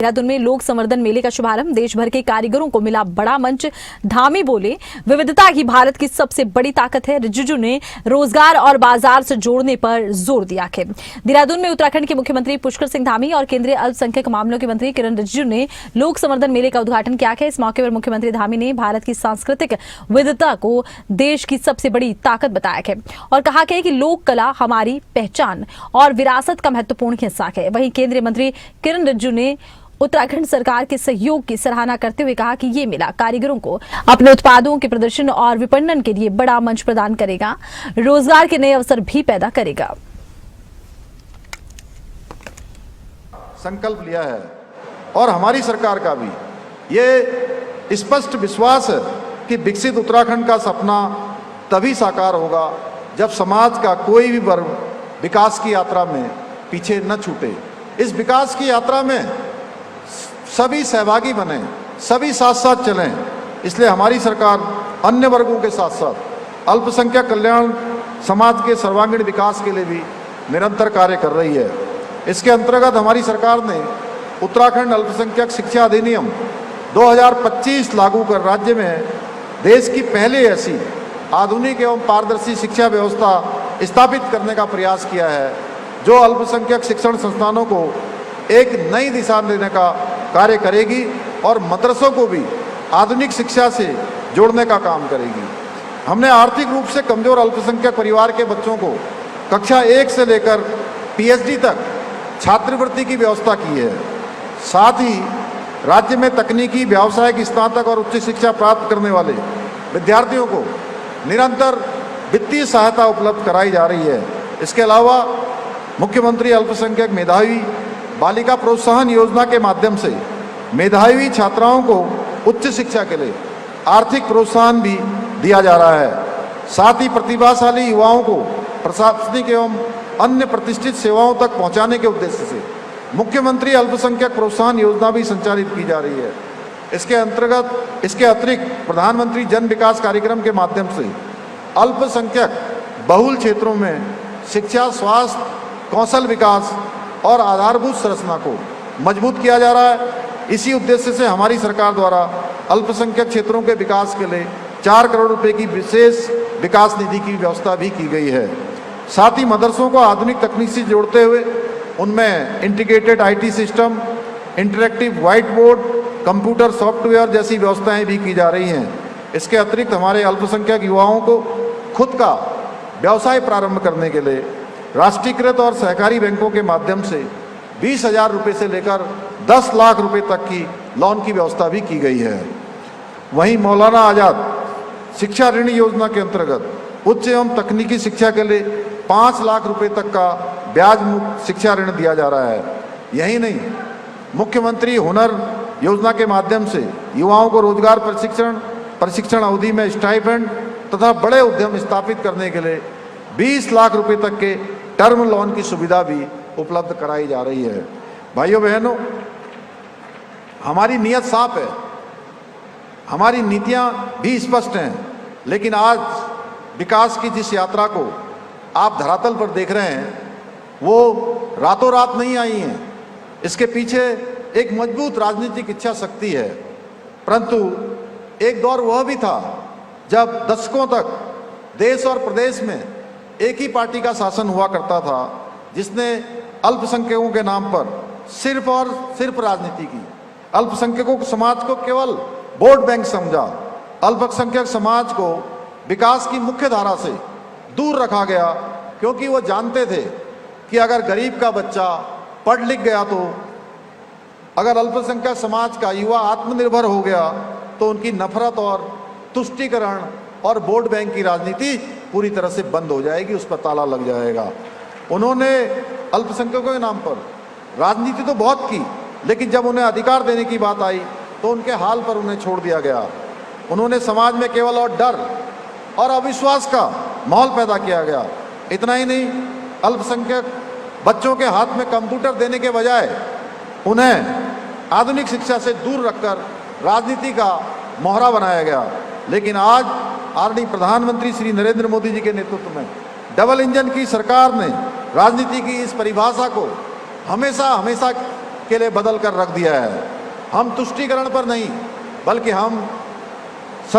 देहरादून में लोक संवर्धन मेले का शुभारंभ, देश भर के कारीगरों को मिला बड़ा मंच। धामी बोले, विविधता ही भारत की सबसे बड़ी ताकत है। रिजिजू ने रोजगार और बाजार से जोड़ने पर जोर दिया है। देहरादून में उत्तराखंड के मुख्यमंत्री पुष्कर सिंह धामी और केंद्रीय अल्पसंख्यक मामलों के मंत्री किरण रिजिजू ने लोक संवर्धन मेले का उद्घाटन किया है। इस मौके पर मुख्यमंत्री धामी ने भारत की सांस्कृतिक विविधता को देश की सबसे बड़ी ताकत बताया है और कहा है कि लोक कला हमारी पहचान और विरासत का महत्वपूर्ण हिस्सा है। वहीं केंद्रीय मंत्री किरण रिजिजू ने उत्तराखंड सरकार के सहयोग की सराहना करते हुए कहा कि ये मेला कारीगरों को अपने उत्पादों के प्रदर्शन और विपणन के लिए बड़ा मंच प्रदान करेगा, रोजगार के नए अवसर भी पैदा करेगा। संकल्प लिया है और हमारी सरकार का भी ये स्पष्ट विश्वास है कि विकसित उत्तराखंड का सपना तभी साकार होगा जब समाज का कोई भी वर्ग विकास की यात्रा में पीछे न छूटे। इस विकास की यात्रा में सभी सहभागी बने, सभी साथ साथ चलें। इसलिए हमारी सरकार अन्य वर्गों के साथ साथ अल्पसंख्यक कल्याण, समाज के सर्वांगीण विकास के लिए भी निरंतर कार्य कर रही है। इसके अंतर्गत हमारी सरकार ने उत्तराखंड अल्पसंख्यक शिक्षा अधिनियम 2025 लागू कर राज्य में देश की पहली ऐसी आधुनिक एवं पारदर्शी शिक्षा व्यवस्था स्थापित करने का प्रयास किया है, जो अल्पसंख्यक शिक्षण संस्थानों को एक नई दिशा देने का कार्य करेगी और मदरसों को भी आधुनिक शिक्षा से जोड़ने का काम करेगी। हमने आर्थिक रूप से कमजोर अल्पसंख्यक परिवार के बच्चों को कक्षा 1 से लेकर पीएचडी तक छात्रवृत्ति की व्यवस्था की है। साथ ही राज्य में तकनीकी, व्यावसायिक, स्नातक और उच्च शिक्षा प्राप्त करने वाले विद्यार्थियों को निरंतर वित्तीय सहायता उपलब्ध कराई जा रही है। इसके अलावा मुख्यमंत्री अल्पसंख्यक मेधावी बालिका प्रोत्साहन योजना के माध्यम से मेधावी छात्राओं को उच्च शिक्षा के लिए आर्थिक प्रोत्साहन भी दिया जा रहा है। साथ ही प्रतिभाशाली युवाओं को प्रशासनिक एवं अन्य प्रतिष्ठित सेवाओं तक पहुंचाने के उद्देश्य से मुख्यमंत्री अल्पसंख्यक प्रोत्साहन योजना भी संचालित की जा रही है। इसके अतिरिक्त प्रधानमंत्री जन विकास कार्यक्रम के माध्यम से अल्पसंख्यक बहुल क्षेत्रों में शिक्षा, स्वास्थ्य, कौशल विकास और आधारभूत संरचना को मजबूत किया जा रहा है। इसी उद्देश्य से हमारी सरकार द्वारा अल्पसंख्यक क्षेत्रों के विकास के लिए 4 करोड़ रुपए की विशेष विकास निधि की व्यवस्था भी की गई है। साथ ही मदरसों को आधुनिक तकनीक से जोड़ते हुए उनमें integrated IT system, interactive white board, computer software जैसी व्यवस्थाएं भी की जा रही हैं। इसके अतिरिक्त हमारे अल्पसंख्यक युवाओं को खुद का व्यवसाय प्रारंभ करने के लिए राष्ट्रीयकृत और सहकारी बैंकों के माध्यम से 20,000 रुपये से लेकर 10 लाख रुपए तक की लोन की व्यवस्था भी की गई है। वहीं मौलाना आजाद शिक्षा ऋण योजना के अंतर्गत उच्च एवं तकनीकी शिक्षा के लिए 5 लाख रुपए तक का ब्याज मुक्त शिक्षा ऋण दिया जा रहा है। यही नहीं, मुख्यमंत्री हुनर योजना के माध्यम से युवाओं को रोजगार प्रशिक्षण अवधि में स्टाइपेंड तथा बड़े उद्यम स्थापित करने के लिए 20 लाख रुपए तक के टर्म लोन की सुविधा भी उपलब्ध कराई जा रही है। भाइयों बहनों, हमारी नीयत साफ है, हमारी नीतियां भी स्पष्ट हैं, लेकिन आज विकास की जिस यात्रा को आप धरातल पर देख रहे हैं वो रातों रात नहीं आई है। इसके पीछे एक मजबूत राजनीतिक इच्छा शक्ति है। परंतु एक दौर वह भी था जब दशकों तक देश और प्रदेश में एक ही पार्टी का शासन हुआ करता था, जिसने अल्पसंख्यकों के नाम पर सिर्फ और सिर्फ राजनीति की। अल्पसंख्यकों समाज को केवल वोट बैंक समझा। अल्पसंख्यक समाज को विकास की मुख्य धारा से दूर रखा गया, क्योंकि वो जानते थे कि अगर गरीब का बच्चा पढ़ लिख गया, तो अगर अल्पसंख्यक समाज का युवा आत्मनिर्भर हो गया तो उनकी नफरत और तुष्टीकरण और वोट बैंक की राजनीति पूरी तरह से बंद हो जाएगी, उस पर ताला लग जाएगा। उन्होंने अल्पसंख्यकों के नाम पर राजनीति तो बहुत की, लेकिन जब उन्हें अधिकार देने की बात आई तो उनके हाल पर उन्हें छोड़ दिया गया। उन्होंने समाज में केवल और डर और अविश्वास का माहौल पैदा किया गया। इतना ही नहीं, अल्पसंख्यक बच्चों के हाथ में कंप्यूटर देने के बजाय उन्हें आधुनिक शिक्षा से दूर रखकर राजनीति का मोहरा बनाया गया। लेकिन आज आदरणीय प्रधानमंत्री श्री नरेंद्र मोदी जी के नेतृत्व में डबल इंजन की सरकार ने राजनीति की इस परिभाषा को हमेशा के लिए बदल कर रख दिया है। हम तुष्टीकरण पर नहीं, बल्कि हम